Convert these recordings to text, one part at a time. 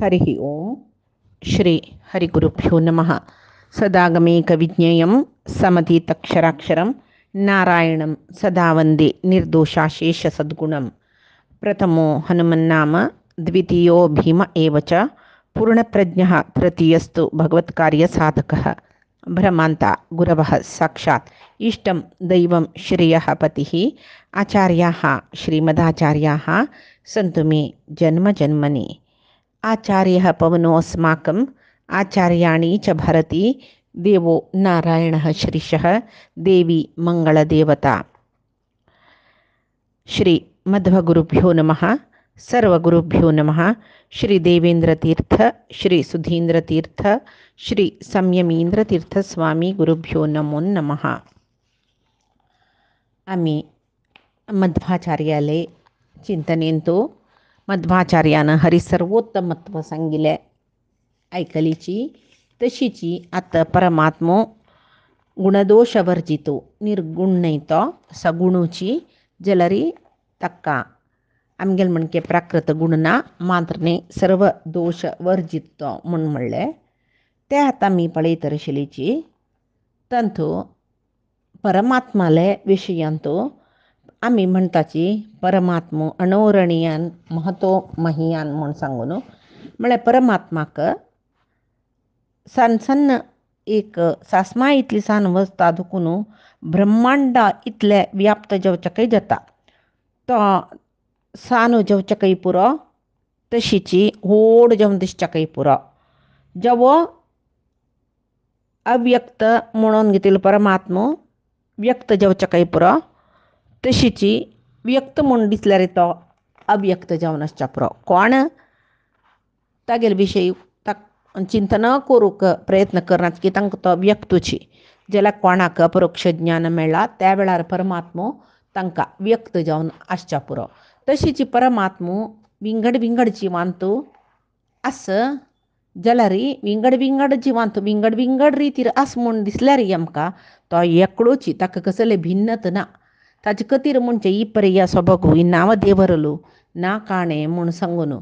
हरिः ओं श्री हरिगुरुभ्यो नमः। सदागमेकविज्ञेयं समतीतक्षराक्षरं नारायणं सदा वन्दे निर्दोषाशेषसद्गुणं। प्रथमो हनुमन्नाम द्वितीयो भीम एव च पूर्णप्रज्ञः तृतीयस्तु भगवत्कार्यसाधकः। भ्रमान्ता गुरवः साक्षात् इष्टं दैवं श्रेयः पतिः आचार्याः श्रीमदाचार्याः सन्तु मे जन्मजन्मनि। आचार्यः पवनोऽस्माकम् आचार्याणि च भरति देवो नारायणः श्रीशः देवी मङ्गलदेवता। श्री मध्वगुरुभ्यो नमः। सर्वगुरुभ्यो नमः। श्री देवेंद्रतीर्थ श्री सुधींद्रतीर्थ श्री संयमींद्रतीर्थ स्वामी गुरुभ्यो नमो नमः. आम्ही मध्वाचार्याले चिंतनेंतो मध्वाचार्यानं हरिसर्वोत्तमत्व सांगिले ऐकलीची तशीची आता परमात्मो गुणदोषवर्जितो निर्गुणैतो सगुणूची जलरी तक्का आमगेल म्हणके प्राकृत गुणना मात्रने सर्व दोष वर्जित म्हण म्हणले ते आता मी पळयतरशिलीची तंतू परमात्माले विशयांतो आम्ही म्हणताची परमात्मो अणोरणीयान महतो महियान म्हण सांगून म्हळ्यार परमात्माक सन सन्न एक सासमा इतली सान वस्ता दुखून ब्रह्मांड इतले व्याप्त जेवचकय जाता तो सानो जेवचकय पुरो तशीची व्हड जेवन दिसचकय पुरो जेवो अव्यक्त म्हणून घेतिल्लो परमात्मो व्यक्त जेवचकय पुरो तशीची व्यक्त म्हूण दिसल्यार तो अव्यक्त जावन आसच्या पुरो कोण तागेले विशयी चिंतन करूंक प्रयत्न करनात की तांकां तो व्यक्तूची जाल्यार कोणाक अपरोक्ष ज्ञान मेळ्ळा त्या वेळार परमात्मो तांकां व्यक्त जावन आसच्या पुरो तशीची परमात्मो विंगड विंगड जिवांतू आस जाल्यार विंगड विंगड जिवांतू विंगड विंगड रितीर आस म्हूण दिसल्यार आमकां तो एकड़ोची ताका कसले भिन्नत ना ताजे खातीर म्हणचे ई पर्या सोबगू ई नांव देवरलू ना काणे म्हूण सांगून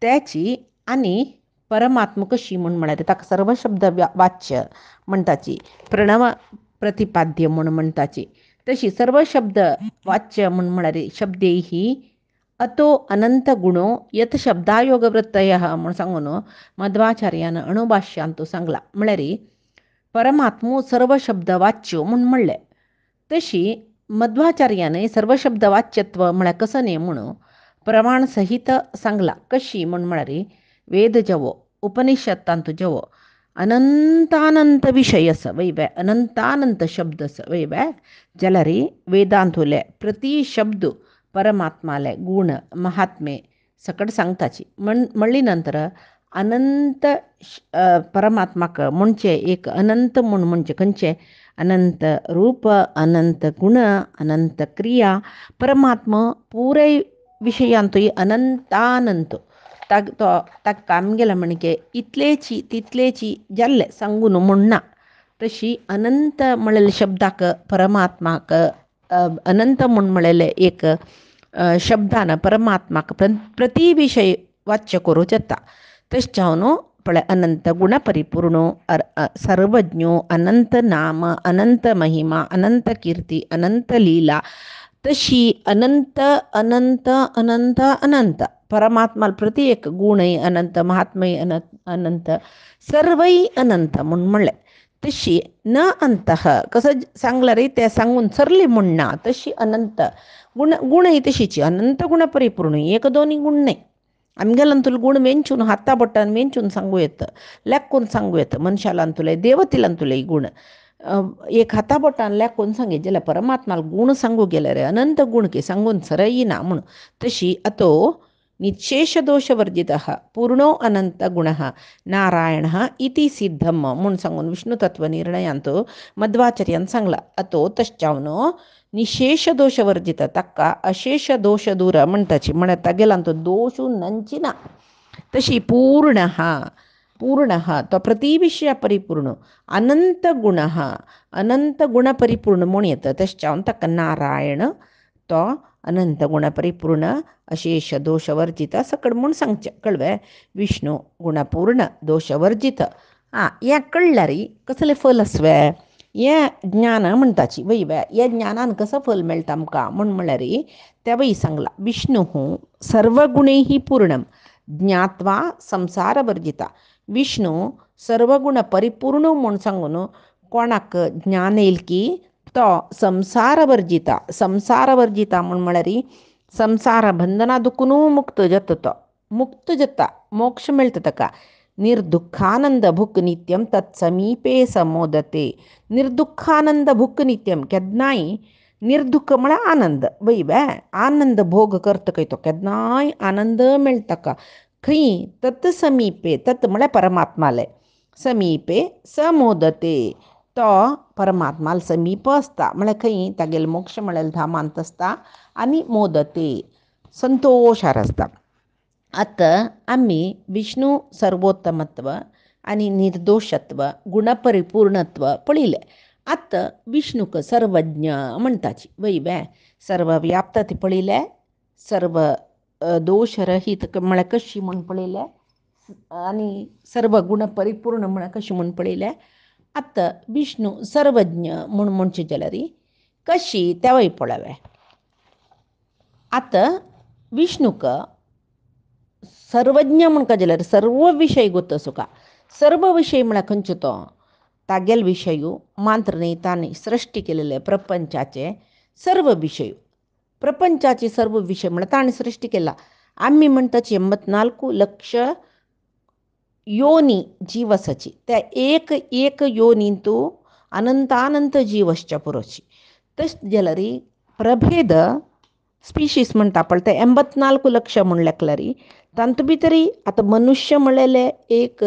त्याची आनी परमात्मा कशी म्हूण म्हळ्यार ताका सर्व शब्द वाच्य म्हणटाची प्रणव प्रतिपाद्य म्हूण म्हणटाची तशी सर्व शब्द वाच्य म्हूण म्हळ्यार शब्दैही अतो अनंत गुणो यत शब्दायोग वृत्तयः म्हूण सांगून मध्वाचार्यान अणुभाष्यांत सांगला म्हळ्यार परमात्मो सर्व शब्द वाच्यो म्हूण म्हणले तशी मध्वाचार्याने सर्व शब्द वाच्यत्व म्हळ्यार कसं न्ही म्हणून प्रमाण सहित सांगला कशी म्हूण म्हळ्यार वेद जवो उपनिषत्तांतू जवो अनंतानंत विषयस वैवे अनंतानंत शब्दस वैवे जाल्यार वेदांतुले प्रति शब्द परमात्माले गुण महात्मे सकट सांगताची म्हणली नंतर अनंत परमात्माक म्हणचे एक अनंत म्हूण म्हणजे खंयचे अनंत रूप अनंत गुण अनंत क्रिया परमात्मा पुरे विशयांतूय अनंतानंत ताका आमगेला म्हणके इतलेची तितलेची जाल्ले सांगून म्हणना तशी अनंत म्हळेले शब्दाक परमात्माक अनंत म्हूण म्हळेले एक शब्दान परमात्माक प्रति विषय वाच्य करूं जाता तशें जावन पळय अनंत गुण परिपूर्ण सर्वज्ञो अनंत नाम अनंत महिमा अनंत कीर्ती अनंत लीला तशी अनंत अनंत अनंत अनंत परमात्मा प्रति एक गुणय अनंत महात्मय अनंत सर्वय अनंत म्हूण म्हणलें तशी न अंतः कसं सांगला रे ते सांगून सरली म्हणना तशी अनंत गुणय तशीची अनंत गुण परिपूर्ण एक दोन्ही गुण नाही आमगेलांतुले गुण मेंचून हाता बोटान मेंचून सांगू येतं लेखून सांगू येतं मनशालांतुले देवतेलांतुले गुण एक हाता बोटान लेखून सांगे जाल्यार परमात्माला गुण सांगू गेल्यार अनंत गुण की सांगून सरयना म्हूण तशी अतो निशेष दोषवर्जितः पूर्णो अनंत गुणः नारायणः इति सिद्धम म्हूण सांगून विष्णु तत्वनिर्णयांत मध्वाचार्यान सांगला अतो तश्चावन निशेष दोषवर्जित ताका अशेष दोष दूर म्हणटाची म्हळ्यार तागेलांत दोषू नंचिना तशी पूर्णः तो प्रतिविषय परिपूर्ण अनंत गुण परिपूर्ण म्हूण येता तश्चावन ताका नारायण तो अनंत गुणपरिपूर्ण अशेष दोषवर्जित सकड म्हूण सांगचें कळ्ळें. विष्णू गुणपूर्ण दोषवर्जित. हें कळ्ळां री कसलें फल आसवे हें ज्ञान म्हणटाची वय हे ज्ञानान कसं फल मेळटा आमकां म्हणल्यार री त्या वय सांगलां. विष्णू सर्वगुणैः पूर्णम ज्ञात्वा संसारवर्जिता. विष्णू सर्वगुण परिपूर्ण म्हूण सांगून कोणाक ज्ञान येईल की तो संसारवर्जिता. संसारवर्जिता म्हळ्यार संसार बंधना दुखून मुक्त जाता. तो मुक्त जाता, मोक्ष मेळटा ताका. निर्दुःखानंद भूक नित्यम तत्समीपे समोदते. निर्दुःखानंद भूक नित्यम केन्नाय निर्दुःख म्हळ्यार आनंद वय आनंद भोग करता खंय तो केन्नाय आनंद मेळटा ताका खंय. तत् समीपे तत् म्हळ्यार परमात्माले समीपे समोदते. तो परमात्माल समीप आसता म्हळ्यार खंय तागेलो मोक्ष म्हळ्यार धामांत आसता आनी मोदते संतोशार आसता. आतां आमी विष्णू सर्वोत्तमत्व आनी निर्दोषत्व गुणपरिपूर्णत्व पळयलें. आतां विष्णूक सर्वज्ञ म्हणटाची वय सर्वव्याप्त पळयलें. सर्व दोषरहीत म्हळ्यार कशी म्हूण पळयलें आनी सर्व गुण परिपूर्ण म्हळ्यार कशी म्हूण पळयलें. आतां विष्णू सर्वज्ञ म्हूण म्हणचें जाल्यार कशी त्या वय पळोवया. आतां विष्णूक सर्वज्ञ म्हणटा जाल्यार सर्व विशय गोत आसूं. सर्व विशय म्हळ्यार खंयचो तो तागेल विशयू मात्र न्ही ताणें सृश्टी केलेले प्रपंचाचे सर्व विशय. प्रपंचाचे सर्व विशय म्हळ्यार ताणें सृश्टी केला. आमी म्हणटाची 84 लक्ष योनी जीव आसाची. त्या एक एक योनींतू अनंतानंत जीव आसचे पुरोची. तशें जाल्यार प्रभेद स्पिशीस म्हणटा पळय ते 84 लक्ष म्हूण लेखल्यार तांतूं भितर आतां मनुश्य म्हणलेले एक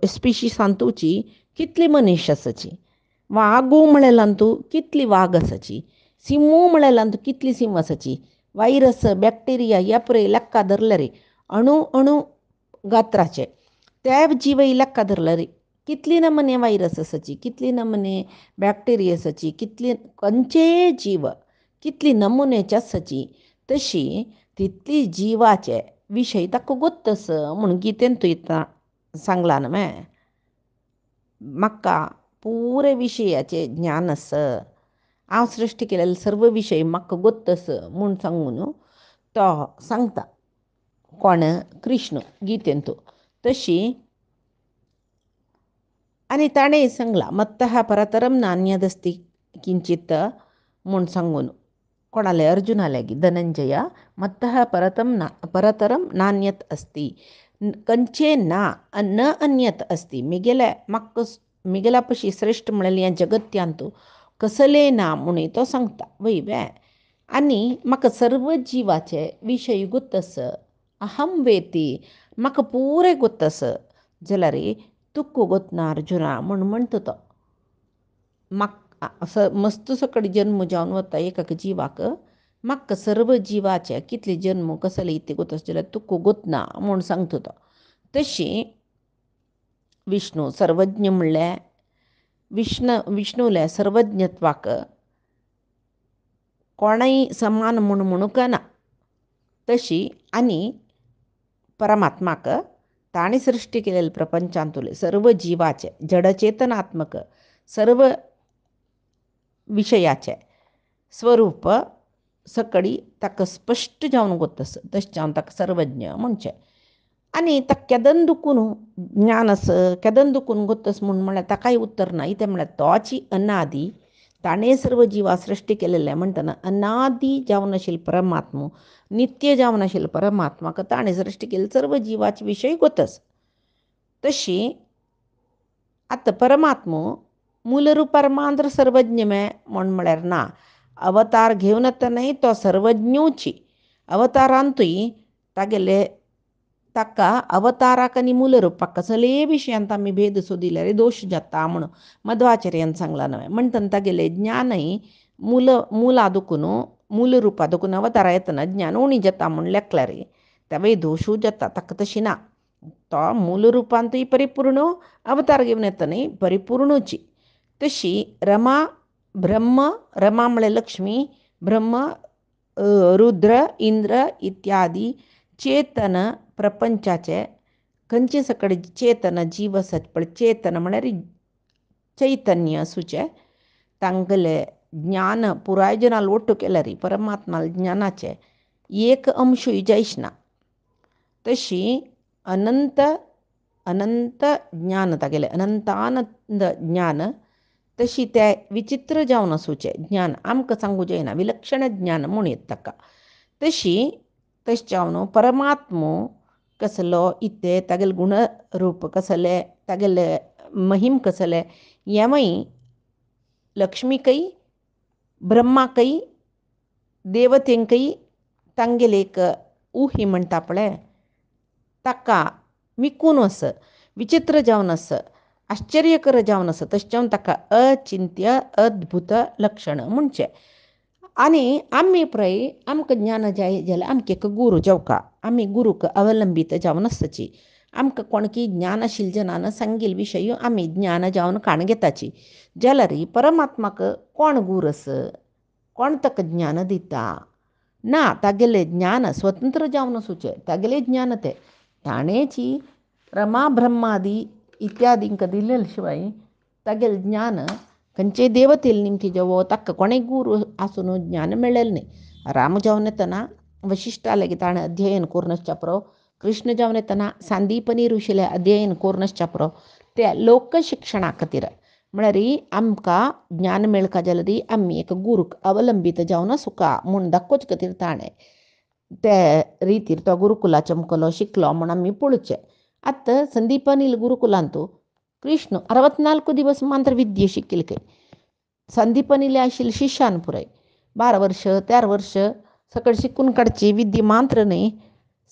स्पिशीसांतूची कितली मनीस आसाची. वागू म्हणलेल्यांतू कितली वाग आसाची. सिमू म्हणलेल्यांतू कितली सिम आसाची. वायरस बॅक्टेरिया ह्या पुराय लेक्का धरल्यार अणू अणू गात्राचे त्या जिवय लेक्का धरल्यार कितली नमने वायरस आसाची, कितली नमने बॅक्टेरिया आसाची, कितली खंयचे जीव कितली नमुनेची आसाची. तशी तितली जिवाचे विशय ताका गोत्त आस म्हूण गितेन तुवें सांगलां न्हय. म्हाका पुरे विशयाचे ज्ञान आस. हांव सृश्टी केलेले सर्व विशय म्हाका गोत्त आस म्हूण सांगून तो सांगता. कोण कृष्ण गितेंतू तशी. आनी ताणें सांगलां मत्तः परतरम नान्यदस्ति किंचित म्हूण सांगून कोणाले अर्जुनाले धनंजया मत्तः परतरम नान्यत अस्ति कंचे ना न अन्यत अस्ति. मिगेला पशी श्रेष्ठ म्हणलें ह्या जगत्यांतू कसले ना म्हणून तो सांगता वय. आनी म्हाका सर्व जिवाचे विशय गोत्त आस. अहम वेती म्हाका पुरे गोत्त आस जाल्यार तुका गोतना अर्जुना म्हूण म्हणटा तो. म्हाका मस्त सकट जन्म जावन वता एकाक जिवाक. म्हाका सर्व जिवाचे कितले जन्म कसले इते गोत आस जाल्यार तुका गोतना म्हूण सांगता तो. तशी विष्णू सर्वज्ञ म्हणलें विष्णूले सर्वज्ञत्वाक कोणय समान म्हूण म्हणूंक ना. तशी आनी परमात्माक ताणें सृश्टी केलेले प्रपंचांतले सर्व जिवाचे जडचेतनात्मक सर्व विशयाचे स्वरूप सकडी ताका स्पश्ट जावन गोत्त आस. तशें जावन ताका सर्वज्ञ म्हणचें. आनी ताका केदन दुखून ज्ञान आस केदन दुखून गोत्त आस म्हळ्यार ताकाय उत्तर ना. कितें म्हळ्यार तोची अनादी ताणें सर्व जिवा सृश्टी केलेले म्हणटना अनादी जावन आशिल्लो परमात्मा नित्य जावन आशिल्लो परमात्माक ताणें सृश्टी केले सर्व जिवाचे विशय गोत्त आस. तशी आतां परमात्मा मूलरूपार मात्र सर्वज्ञ म्हूण म्हळ्यार ना. अवतार घेवन येता न्हय तो सर्वज्ञूची. अवतारांतूय तागेले ताका अवताराक आनी मूलरूपाक कसले विशयांत आमी भेद सोदिल्यार दोश जाता म्हूण मध्वाचार्यान सांगलां न्हय. म्हणटना तागेलें ज्ञानय मुला दुखून मूलरूपा दुखून अवतारा येतना ज्ञान उणी जाता म्हूण लेखल्यार तेवय दोशूय जाता. ताका तशी ना. तो मूलरूपांतूय परिपूर्ण अवतार घेवन येता न्हय परिपूर्णूची. तशी रमा ब्रह्म रमा म्हळ्यार लक्ष्मी ब्रह्म रुद्र इंद्र इत्यादी चेतन प्रपंचाचे खंयचे सकड चेतन जीव आसत पळय चेतन म्हळ्यार चैतन्य आसूचे तांगले ज्ञान पुराय जनाल ಒಟ್ಟು केल्यार परमात्मा ज्ञानाचे एक अंशूय जायच ना तशी अनंत अनंत ज्ञान तागेलें अनंतानंद ज्ञान तशी ते विचित्र जावन आसूचें ज्ञान आमकां सांगूं जायना विलक्षण ज्ञान म्हूण येता ताका तशी तशें जावन परमात्मो कसलो इते तागेले गुणरूप कसले तागेले महिम कसले हेवूय लक्ष्मीकय ब्रह्माकय देवतेंकय तांगेले एक उही म्हणटा पळय ताका विकून आस विचित्र जावन आस आश्चर्यकर जावन आसा तशें जावन ताका अचिंत्य अद्भुत लक्षण म्हणचें आनी आमी पळय आमकां ज्ञान जाय जाल्यार आमकां एक गुरू जावका आमी गुरूक अवलंबीत जावन आसची आमकां कोणकी ज्ञान आशिल्ल्या जनान सांगिल्ले विशय आमी ज्ञान जावन काण घेताची जाल्यार परमात्माक कोण गुरू आस कोण ताका ज्ञान दिता ना तागेलें ज्ञान स्वतंत्र जावन आसूचें तागेलें ज्ञान तें ताणेची रमा ब्रह्मादी इत्यादींक दिलेले शिवाय तागेलें ज्ञान खंयचेय देवतेल निमती जावो ताका कोणेय गुरू आसून ज्ञान मेळ्ळेलें न्ही राम जावन येतना वशिश्टा लेगीत ताणें अध्ययन करून आसच्या पुरो कृष्ण जावन येतना सांदीपनी ऋषीलें अध्ययन करून आसच्या पुरो त्या लोकशिक्षणा खातीर म्हळ्यार आमकां ज्ञान मेळका जाल्यार आमी एक गुरूक अवलंबीत जावन आसुका म्हूण दाखोवचे खातीर ताणें ते रितीर तो गुरुकुलाचे मुखालो शिकलो म्हूण आमी पळोवचें आतां संदीपनील गुरुकुलांत कृष्ण 64 दिवस मात्र विद्ये शिकिल्ले खंय संदीपनीले आशिल्ले शिश्यान पुराय 12 वर्ष 13 वर्ष सकट शिकून काडची विद्या मात्र न्ही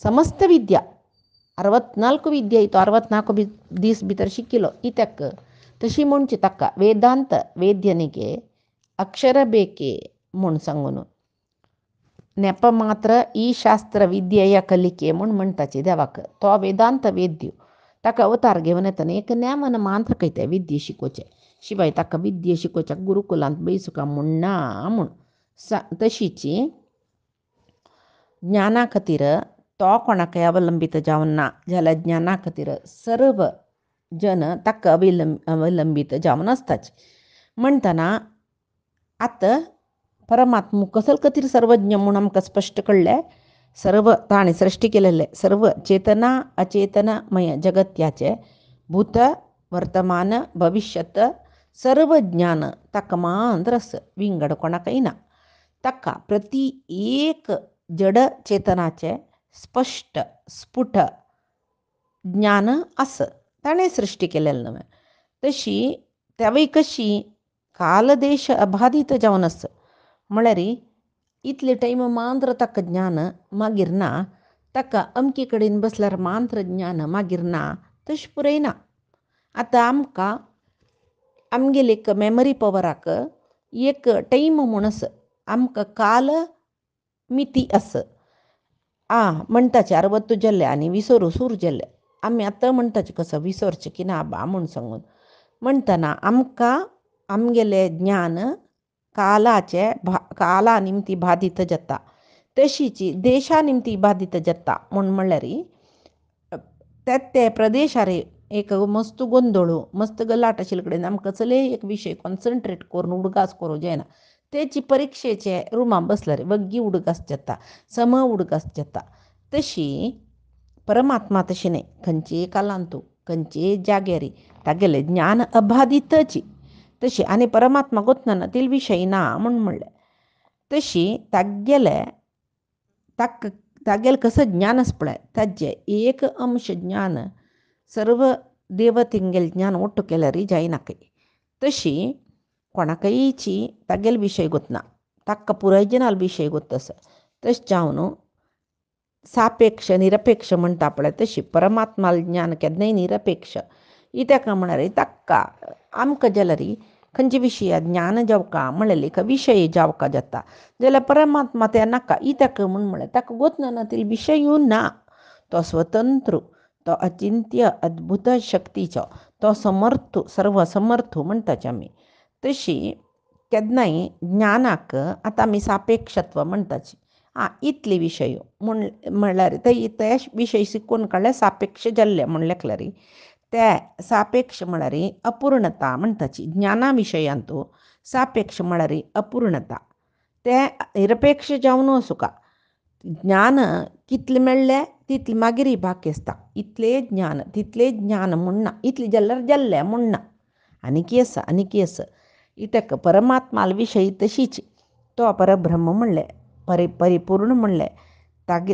समस्त विद्या 64 विद्या तो 64 दीस भितर शिकिलो इत्याक तशी म्हणची ताका वेदांत वेद्यनिके अक्षर बेके म्हूण सांगून नेप मात्र ई शास्त्र विद्येय कलिके म्हूण म्हणटाची देवाक तो वेदांत वेद्य ताका अवतार घेवन येतना एक नेमन मात्र खंय ते विद्ये शिकोवचे शिवाय ताका विद्ये शिकोवच्या गुरुकुलांत बैसुका म्हूण ना म्हूण तशीची ज्ञाना खातीर तो कोणाकय अवलंबीत जावन ना जाल्यार ज्ञाना खातीर सर्व जन ताका अवलंबीत जावन आसताच म्हणटना आतां परमात्मो कसले खातीर सर्वज्ञ म्हूण आमकां स्पश्ट कळ्ळें सर्व ताणें सृश्टी केलेलें सर्व चेतना अचेतनमय जगत्याचें भूत वर्तमान भविष्यत सर्व ज्ञान ताका मात्र आस विंगड कोणाकय ना ताका प्रति एक जड चेतनाचें स्पश्ट स्फुट ज्ञान आस ताणें सृश्टी केलेलें न्हय तशी तेवय कशी कालदेश अबाधीत जावन आस म्हळ्यार इतले टायम मात्र ताका ज्ञान मागीर ना ताका अमके कडेन बसल्यार मात्र ज्ञान मागीर ना तशें पुरय ना आतां आमकां आमगेले एक मेमरी पवराक एक टायम म्हूण आस आमकां काल मिती आस म्हणटाचे 60 जाल्ले आनी विसरू सूर जाल्ले आमी आतां म्हणटाचे कसो विसरचे की ना बा म्हूण सांगून म्हणटना आमकां आमगेलें ज्ञान कालाचे काला निमती बाधीत जाता तशीची देशा निमती बाधीत जाता म्हूण म्हणल्यार ते प्रदेशार एक मस्त गोंदळू मस्त गलाट आशिल्ले कडेन आमकां कसले एक विशय कॉन्सन्ट्रेट करून उडगास करूं जायना तेची परिक्षेचे रुमान बसल्यार वग्गी उडगास जाता सम उडगास जाता तशी परमात्मा तशी न्ही खंयचेय कालांतू खंयचेय जाग्यार तागेलें ज्ञान अबाधीतची तशी आनी परमात्मा गोतना तेल विशय ना म्हूण म्हणलें तशी तागेलें कसं ज्ञान आस पळय ताजें एक अंश ज्ञान सर्व देवतेंगेलें ज्ञान ಒಟ್ಟು केल्यार जायना खंय तशी कोणाकयची तागेले विशय गोतना ताका पुराय जनाल विशय गोत आसा तशें जावन सापेक्ष निरपेक्ष म्हणटा पळय तशी परमात्मा ज्ञान केन्नाय निरपेक्ष इत्याका म्हळ्यार ताका आमकां जाल्यार खंयचे विशय ज्ञान जावका म्हणलें विशय जावका जाता जाल्यार परमात्मा तें नाका इत्याक म्हळ्यार ताका गोतना ते विशयूय ना तो स्वतंत्र तो अचिंत्य अद्भुत शक्तीचो तो समर्थ सर्वसमर्थ म्हणटाचे आमी तशी केन्नाय ज्ञानाक आतां आमी सापेक्षत्व म्हणटाची इतले विशय म्हणल्यार ते विशय शिकून काडल्यार सापेक्ष जाल्ले म्हण लेखला रे. ते सापेक्ष म्हळ्यार अपूर्णता म्हणटाची ज्ञाना विशयांतू सापेक्ष म्हळ्यार अपूर्णता. ते निरपेक्ष जावन वचुका. ज्ञान कितलें मेळ्ळें तितलें मागीर बाकी आसता. इतलें ज्ञान तितलें ज्ञान म्हणना, इतलें जाल्यार जाल्लें म्हणना. आनीक आसा इतक परमात्मा विशयी तशीच तो परब्रह्म म्हणलें, परिपूर्ण म्हणलें.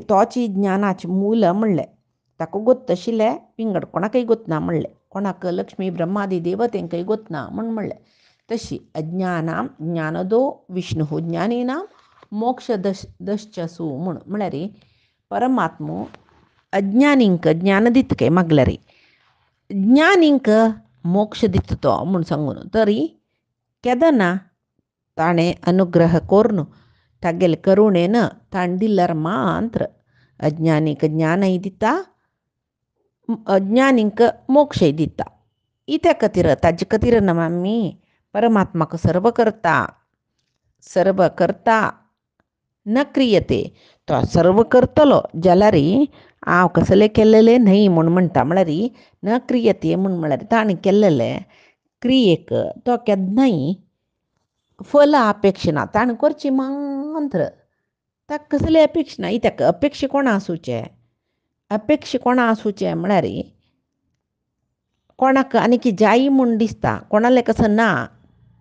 तोची ज्ञानाचें मूल म्हणलें. ताका गोत्त आशिल्लें विंगड कोणाकय गोतना म्हणलें. कोणाक लक्ष्मी ब्रह्मादी देवतेंकय गोतना म्हणलें. तशी अज्ञानां ज्ञानदो विष्णु ज्ञानीनां मोक्षदश्चसू म्हळ्यार परमात्मो अज्ञानींक ज्ञान दितके मागला रे. ज्ञानींक मोक्ष दिता तो म्हूण सांगून तरी केदना ताणें अनुग्रह करून तागेले करुणेन ताणें दिल्यार मात्र अज्ञानीक ज्ञानय दिता, अज्ञानींक मोक्षय दिता. इत्या खातीर ताजे खातीर आमी परमात्माक सर्व करता न क्रियते. तो सर्व करतलो जाल्यार हांव कसलें केल्लें न्हय म्हूण म्हणटा. म्हळ्यार न क्रियते म्हळ्यार ताणें केल्लें क्रियेक तो केन्नाय फल अपेक्षा ना. ताणें करची मात्र ताका कसले अपेक्षा ना. इत्याक अपेक्षा कोणा आसूचे म्हळ्यार कोणाक आनीक जायी म्हूण दिसता, कोणालें कसं ना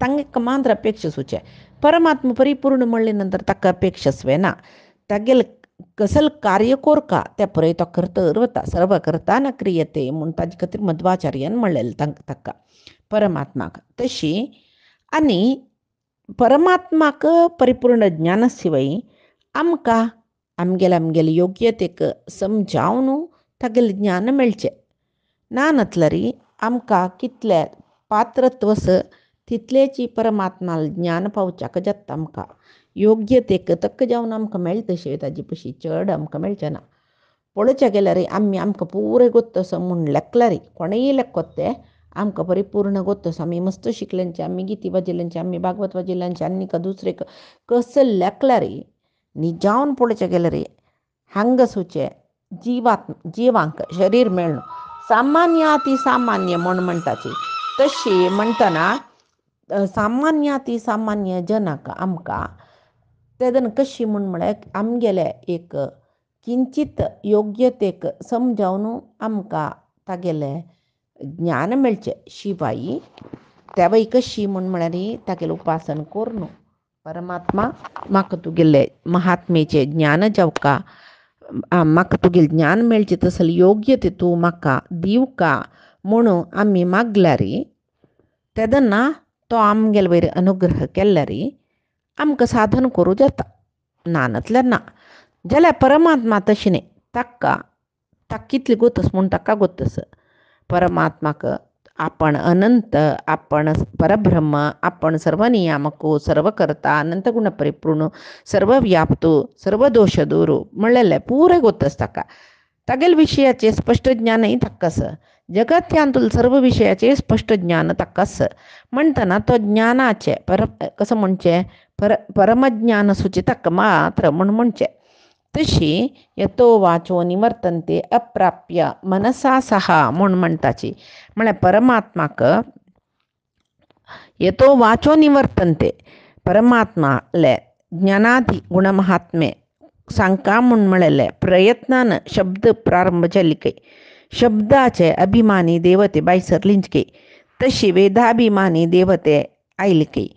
तांकां मात्र अपेक्षा आसूचे. परमात्मा परिपूर्ण म्हणले नंतर ताका अपेक्षा आसवे ना. तागेलें कसलें कार्य कोरका तें पळय तो करतर वता. सर्व करता न क्रियते म्हूण ताजे खातीर मध्वाचार्यान म्हणलेलें ताका परमात्माक. तशी आनी परमात्माक परिपूर्ण ज्ञाना शिवाय आमकां आमगेले योग्यतेक समजावन तागेलें ज्ञान मेळचें ना. नातल्यार आमकां कितलें पात्रत्व तितलेची परमात्मा ज्ञान पावच्याक जाता. आमकां योग्यतेक तक्क जावन आमकां मेळटा तशें ताजे पशी चड आमकां मेळचें ना. पळोवचें गेल्यार आमकां पुरे गोत्तस म्हूण लेखला रे. कोणेय लेखत ते आमकां परिपूर्ण गोत्तस. आमी मस्त शिकल्यांचे, आमी गिती वाजिल्यांचे, आमी भागवत वाजिल्यांचे, आनीक दुसरे कसं लेखला रे. निजावन पळोवचें गेल्यार हांगा सुचें जिवांक शरीर मेळ्ळो सामान्याती सामान्य म्हूण म्हणटाची. तशी म्हणटना सामान्याती सामान्य जनाक आमकां तेदन कशी म्हळ्यार आमगेले एक किंचित योग्यतेक समजावन आमकां तागेलें ज्ञान मेळचें. शिवाय तेवय कशी म्हळ्यार तागेलें उपासन करून परमात्मा म्हाका तुगेलें महात्मेचें ज्ञान जावका, म्हाका तुगेलें ज्ञान मेळचें तसलें योग्यते तूं म्हाका दिवका म्हणून आमी मागल्यार तेदना तो आमगेले वयर अनुग्रह केल्यार आमकां साधन करूं जाता. ना नातल्यार ना. जाल्यार परमात्मा तशें न्ही. ताका कितलें गोतस म्हूण ताका गोतस. परमात्माक आपण अनंत, आपण परब्रह्म, आपण सर्व नियामको, सर्व करता, अनंत गुण परिपूर्ण, सर्व व्याप्तो, सर्व दोष दूर म्हणलेलें पुरे गोतस ताका. तागेले विशयाचें स्पश्ट ज्ञानय ताकास. जगत्यांतूल सर्व विशयाचें स्पश्ट ज्ञान ताकास. म्हणटना तो ज्ञानाचें कसं म्हणचें परमज्ञान सुचें ताका मात्र म्हणचें. तशी यतो वाचो निवर्तन्ते अप्राप्य मनसा सहा म्हूण म्हणटाची. म्हळ्यार परमात्माक यतो वाचो निवर्तन्ते परमात्माले ज्ञानादी गुणमहात्मे सांगका म्हूण म्हणलेलें प्रयत्नान शब्द प्रारंभ जाल्ली शब्दाचे अभिमानी देवते बाय सरलिंचके. तशी वेदाभिमानी देवते आयले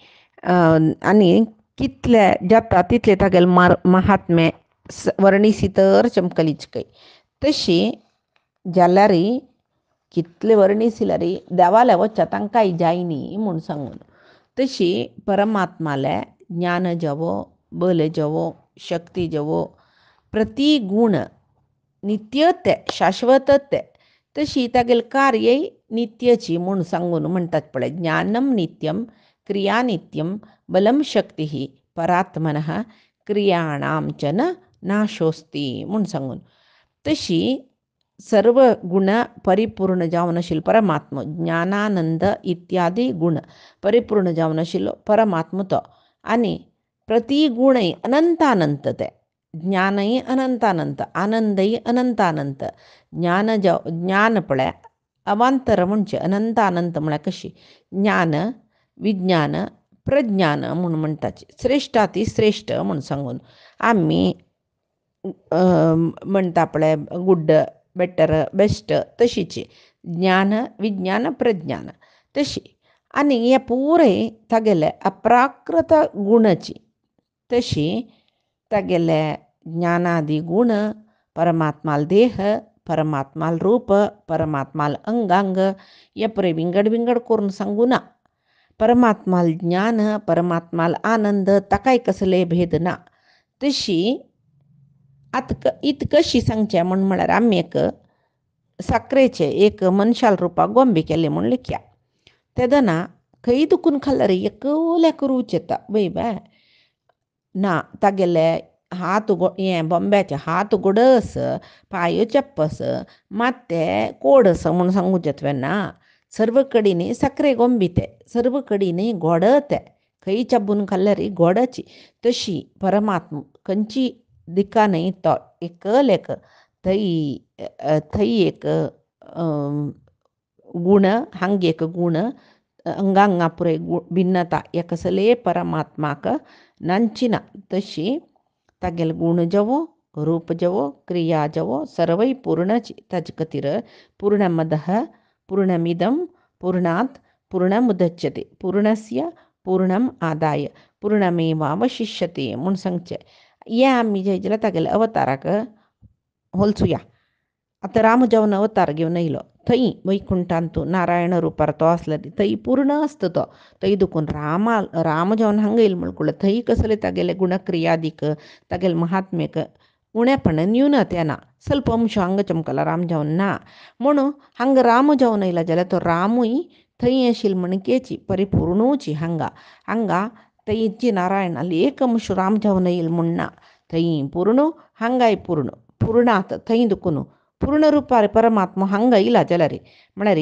आनी कितले जाता तितले तागेले महात्मे वर्णिसी तर चमकलीच तशी जाल्यार कितले वर्णिसिल्यार देवाले वच्चा तांकांय जायनी म्हूण सांगून. तशी परमात्माले ज्ञान जावो, बल जावो, शक्ती जावो, प्रति गुण नित्य ते शाश्वत ते. तशी तागेलें कार्यय नित्यची म्हूण सांगून म्हणटात पळय. ज्ञानम नित्यम क्रिया नित्यम बलम शक्ती परात्मनः क्रियाणां च न नाशोस्ती म्हूण सांगून. तशी सर्व गुण परिपूर्ण जावन आशिल्लो परमात्मा, ज्ञानानंद इत्यादी गुण परिपूर्ण जावन आशिल्लो परमात्मा तो. आनी प्रति गुणय अनंतानंत ते. ज्ञानही अनंतानंत, आनंदही अनंतानंत, ज्ञान पळय अवांतर म्हणजे अनंत अनंत म्हळ्या कशी ज्ञान विज्ञान प्रज्ञान म्हणून म्हणटाची श्रेष्ठाती श्रेष्ठ म्हणून सांगून आम्ही म्हणटा पळय गुड बेटर बेस्ट तशीची ज्ञान विज्ञान प्रज्ञान तशी आणि हे पुरे तागेले अप्राकृत गुणाची तशी तागेले ज्ञानादी गुण परमात्माल देह परमात्माल रूप परमात्माल अंगांग हे पुरे विंगड विंगड करून सांगू ना परमात्माल ज्ञान परमात्माल आनंद ताकाय कसले भेद ना तशी इत कशी सांगचे म्हळ्यार आमी एक साखरेचे एक मनशाल रुपाक गोंबे केले म्हूण लिखया तेदना खंय दुखून खाल्ल्यार एकल्याक रूच येता वय बाय ना तागेले हात हें बॉम्ब्याचे हात गोडस पांयो चप्पस मात ते कोडस म्हूण सांगूचे तुवें ना सर्व कडेनी साखरे गोंबिते सर्व कडेनी गोडते खंय चब्बून खाल्ल्यार गोडाची तशी परमात्मा खंयची दिकानय तो एकलेक थंय एक गुण हांग एक गुण अंगांगा पुरे भिन्नता हे कसले परमात्माक नांचिना तशी तागेले गुण जवो रूप जवो क्रिया जवो सर्वय पूर्णची ताजे खातीर पूर्णमदः पूर्णमिदं पूर्णात् पूर्णमुदच्यते पूर्णस्य पूर्णम आदाय पूर्णमेवावशिष्यते म्हूण सांगचें हें आमी जें जाल्यार तागेले अवताराक होलसुया आतां राम जेवण अवतार घेवन येयलो थंय वैकुंठांत नारायण रुपार तो आसलो थंय पूर्ण आसता तो थंय देखून राम जेवण हांगा येयलो म्हळ्यार थंय कसले तागेले गुणक्रियादीक तागेले महात्म्यक उणेपण न्यूनत येना ಸ್ವಲ್ಪ अंश हांगा चमकला राम जेवण ना म्हणून हांगा राम जेवण येयला जाल्यार तो रामूय थंय आशिल्लो म्हणकेची परिपूर्णूची हांगा थंयची नारायण ಅಲ್ಲಿ एक अंश राम जेवण येयलो म्हूण ना थंय पूर्ण हांगाय पूर्णात थंय दुखून पूर्ण रुपार परमात्मा हांगा येयला जाल्यार म्हळ्यार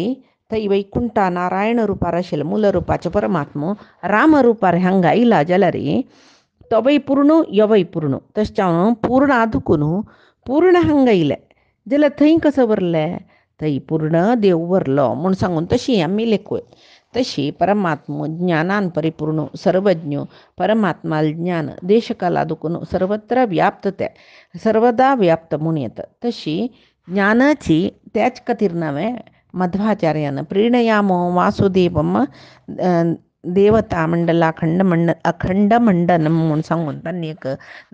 थंय वैकुंठ नारायण रुपार आशिल्लो मूल रुपाचो परमात्मा राम रुपार हांगा येयला जाल्यार तो वै पूर्ण यो वै पूर्ण तशें जावन पूर्ण आदुकून पूर्ण हांगा येयलें जाल्यार थंय कसो वरले थंय पूर्ण देव वरलो म्हूण सांगून तशी आमी लेखूय तशी परमात्मा ज्ञानान परिपूर्ण सर्वज्ञ परमात्माल ज्ञान देशकाला दुखून सर्वत्र व्याप्त ते सर्वदा व्याप्त म्हूण येता तशी ज्ञानाची त्याच खातीर नांवें मध्वाचार्यान प्रीणयामो वासुदेवम देवता मंडल अखंड मंडनम म्हूण सांगून तांणी एक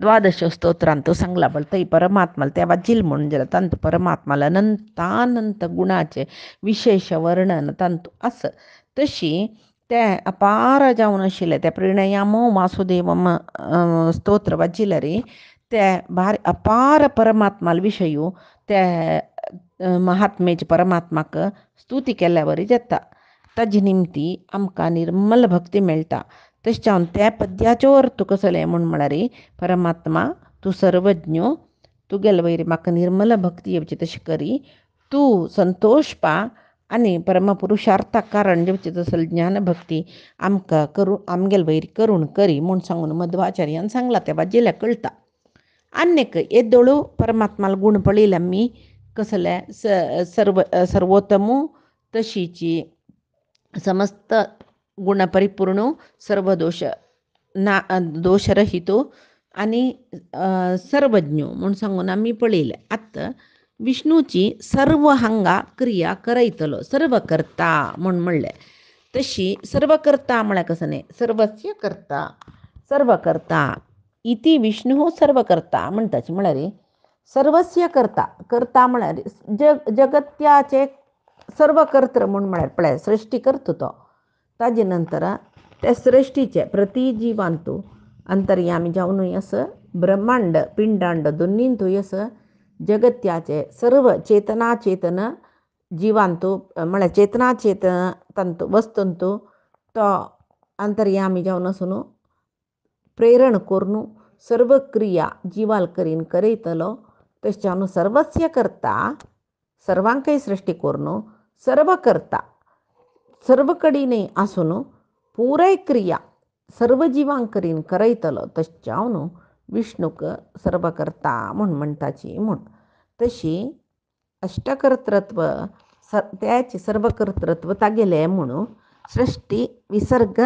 12 स्तोत्रांत सांगला बळ थंय परमात्माला त्या वाजिल म्हणून जाल्यार तांत परमात्माला अनंतानंत गुणाचे विशेष वर्णन तांत आसा तशी ते अपार जावन आशिल्ले ते प्रणयामो वासुदेवम स्तोत्र वाजिल्यार ते भारी अपार परमात्माल विशयू ते महात्मेचे परमात्माक स्तुती केल्या वरी जाता ताजे निमती आमकां निर्मल भक्ती मेळटा तशें जावन त्या पद्याचो अर्थ कसले म्हळ्यार परमात्मा तूं सर्वज्ञ तुगेले वयर म्हाका निर्मल भक्ती येवची तशी करी तूं संतोश पा आनी परमपुरुशार्थाक कारण जेवची तसली ज्ञान भक्ती आमकां करून आमगेले वयर करून करी म्हूण सांगून मध्वाचार्यान सांगला त्या वाजेल्या कळटा आनीक येदोळू परमात्माल गुण पळयले आमी कसले सर्वोत्तमू तशीची समस्त गुणपरिपूर्ण सर्व दोषरहितो आनी सर्वज्ञ म्हूण सांगून आमी पळयले आतां विष्णूची सर्व हांगा क्रिया करयतलो सर्व करता म्हूण म्हणलें तशी सर्व करता म्हळ्यार कसं न्ही सर्व करता इति विष्णू सर्व करता म्हणटाचे म्हळ्यार सर्वस्य करता म्हळ्यार जगत्याचे सर्व कर्तृ म्हूण म्हळ्यार पळय सृश्टी करता तो ताजे नंतर त्या सृश्टीचे प्रति जिवांतू अंतर्यामी जावनूय आसा ब्रह्मांड पिंडांड दोनींतूय आसा जगत्याचे सर्व चेतन जिवांतू म्हळ्यार चेतन तंतू वस्तूंतू तो अंतर्यामी जावन आसून प्रेरण करून सर्व क्रिया जिवाल करीन करयतलो तशें जावन सर्वस्य करता सर्वांकय सृश्टी करून सर्व करता सर्व कडेनय आसून पुराय क्रिया सर्व जिवांक करीन करयतलो तशें जावन विष्णूक सर्वकर्ता म्हणून म्हणताची म्हण. तशी अष्टकर्तृत्व त्याचे सर्वकर्तृत्व तागेले म्हणून सृष्टी विसर्ग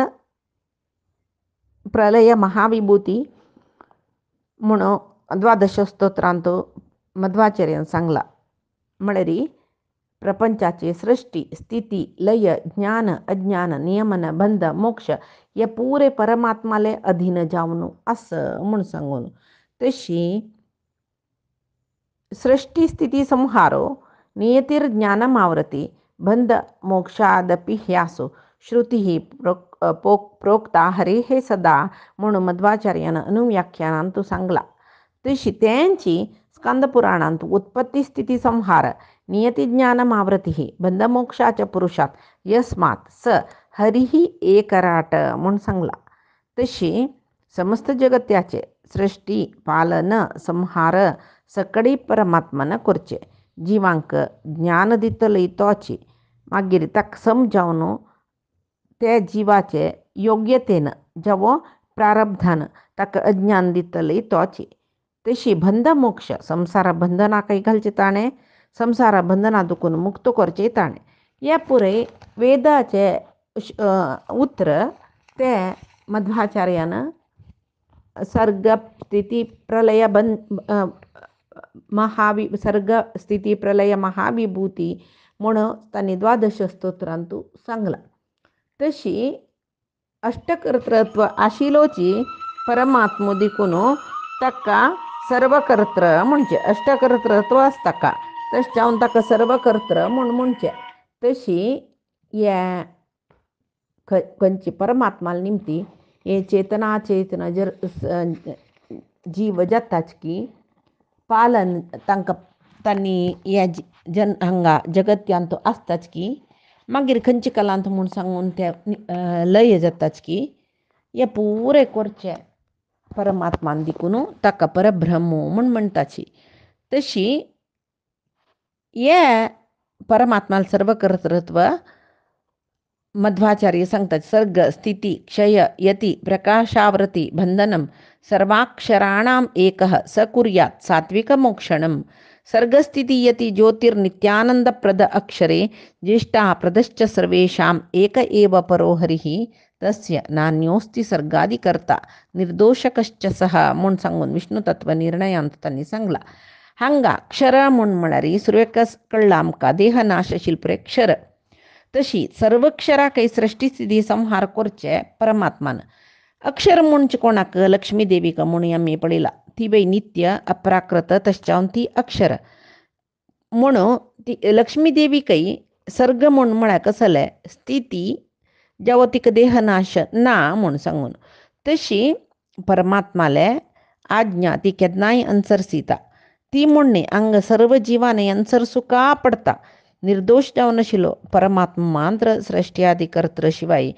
प्रलय महाविभूती म्हणून 12 स्तोत्रांत मध्वाचार्यान सांगला. म्हणरी प्रपंचाचे सृष्टी स्थिती लय ज्ञान अज्ञान नियमन बंध मोक्ष हे पुरे परमात्माले अधीन जावनु असं म्हणून सांगून. तशी सृष्टी स्थिती संहारो नियतीर ज्ञानमावृती बंध मोक्षादपि ह्यासो श्रुती प्रोक्ता हरे हे सदा म्हणून मध्वाचार्यानं अनुव्याख्यानांत सांगला. तशी त्यांची स्कंदपुराणांत उत्पत्ती स्थिती संहार नियती ज्ञानमावृती बंधमोक्षाच्या पुरुषात यस्मात स हरिही एकराट म्हणून सांगला. तशी समस्त जगत्याचे सृष्टी पालन संहार सकडी परमात्मानं करचे. जीवांक ज्ञान दितलय तोची मागीर ताका समजावन त्या जीवाचे योग्यतेनं जेवो प्रारब्धान ताका अज्ञान दितलय तोची. तशी बंध मोक्ष संसार बंधना काही घालचे ताणे संसार बंधना दुखून मुक्त करचे ताणे या पुरे वेदाचे उत्तर ते मध्वाचार्यानं सर्ग स्थिती प्रलय सर्ग स्थिती प्रलय महाविभूती म्हणून त्यांनी 12 स्तोत्रांत सांगला. तशी अष्टकर्तृत्व आशिलोची परमात्म दिकून ताका सर्वकर्त्र म्हणजे अष्टकर्तृत्व असताका तश जावन ताका सर्वकर्त्र म्हणचे. तशी या खंयची परमात्मा निमती हे चेतना चेतना जर जीव जाताच की पालन तांकां तांणी या हांगा जगत्यांत आसताच की मागीर खंयचे कालांत म्हूण सांगून ते लय जाताच की हे पुरे करचे परमात्मान दिकून ताका परब्रह्म म्हूण म्हणटाची. तशी हे परमात्माल सर्वकर्तृत्व मध्वाचार्य सांगतात. सर्ग स्थिती क्षय यती प्रकाशावृती बंधनम सर्वाक्षराणाम एकः स कुर्यात् सात्विक मोक्षणम. सर्गस्थिती यती ज्योतिर्नित्यानंदप्रद अक्षरे ज्येष्ठा प्रदश्च सर्वेषां एक एव परो हरिः तस्य नान्योस्ति सर्गादिकर्ता निर्दोषकश्च सह म्हणून सांगून विष्णू तत्व निर्णयांत त्यांनी सांगला. हांगा क्षर म्हूण म्हळ्यार सुरेख कळ्ळा आमकां देहनाशशील पुरे क्षर. तशी सर्व क्षरा काही सृष्टी स्थिती संहार करचे परमात्मान. अक्षर म्हणचे कोणाक लक्ष्मी देवी का म्हणून आम्ही पळयला ती बाई नित्य अप्राकृत तश्चावन ती अक्षर म्हणून ती लक्ष्मी देवी काही सर्ग म्हूण म्हळ्यार कसले स्थिती जेव्हा तिका देहनाश ना म्हूण सांगून. तशी परमात्माले आज्ञा ती केन्नाय अनुसरसिता ती म्हणणे हांगा सर्व जिवाने अनुसरसुका पडता. निर्दोष जावन आशिल्लो परमात्मा मात्र सृष्टी आदी कर्तृ शिवाय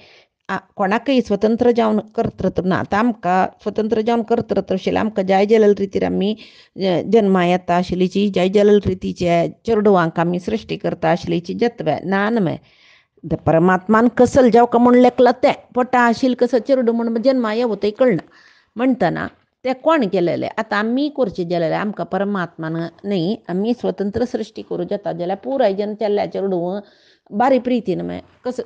कोणाकय स्वतंत्र जावन कर्तृत्व ना. आतां आमकां स्वतंत्र जावन कर्तृत्व आशिल्लें आमकां जाय जलल रितीर आमी जन्मा येता आशिल्लीची जाय जलल रितीचे चेडवांक आमी सृश्टी करता आशिल्लीची जत्वे ना न्हय. परमात्मान कसल जावं म्हूण लेखला तें पोटा आशिल्लें कसो चेडूं म्हूण जन्मा येवो तें कळना म्हणटना ते कोण केलेले. आतां आमी करचें जाल्यार आमकां परमात्मान न्ही आमी स्वतंत्र सृश्टी करूं जाता जाल्यार पुराय जन केल्ल्या चेडूं बारी प्रितीन कसं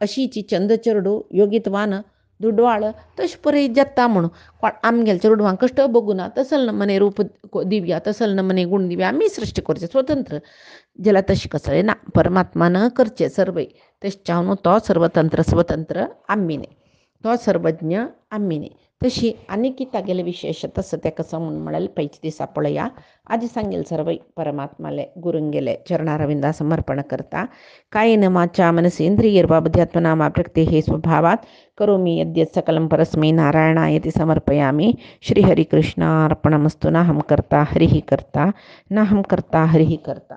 अशीची चंद चेडूं योगितवान दुडवाळ तशें पळय जाता म्हणून कोण आमगेल्या चेडवांक कश्ट बगुना तसल न मने रूप दिव्या तसल न मने गुण दिव्या आमी सृश्टी करचें स्वतंत्र जाल्यार तशें कसलें ना. परमात्मान करचें सर्वय तशें चावन तो सर्वतंत्र स्वतंत्र आमी न्ही तो सर्वज्ञ आमी न्ही. तशी आनी कितें गेले विशेष तसं ते कसं म्हणून म्हळ्यार पैचे दिसा पळया. आज सांगेल सर्व परमात्माले गुरुंगेले चरणारविंदा समर्पण करता. कायेन वाचा मनसेन्द्रियैर्वा बुद्ध्यात्मना प्रकृतेः स्वभावात् करोमि यद्यत् सकलं परस्मै नारायणायति समर्पयामि. श्रीहरिकृष्णार्पणमस्तु. नाहं कर्ता हरिः कर्ता नाहं कर्ता हरिः कर्ता.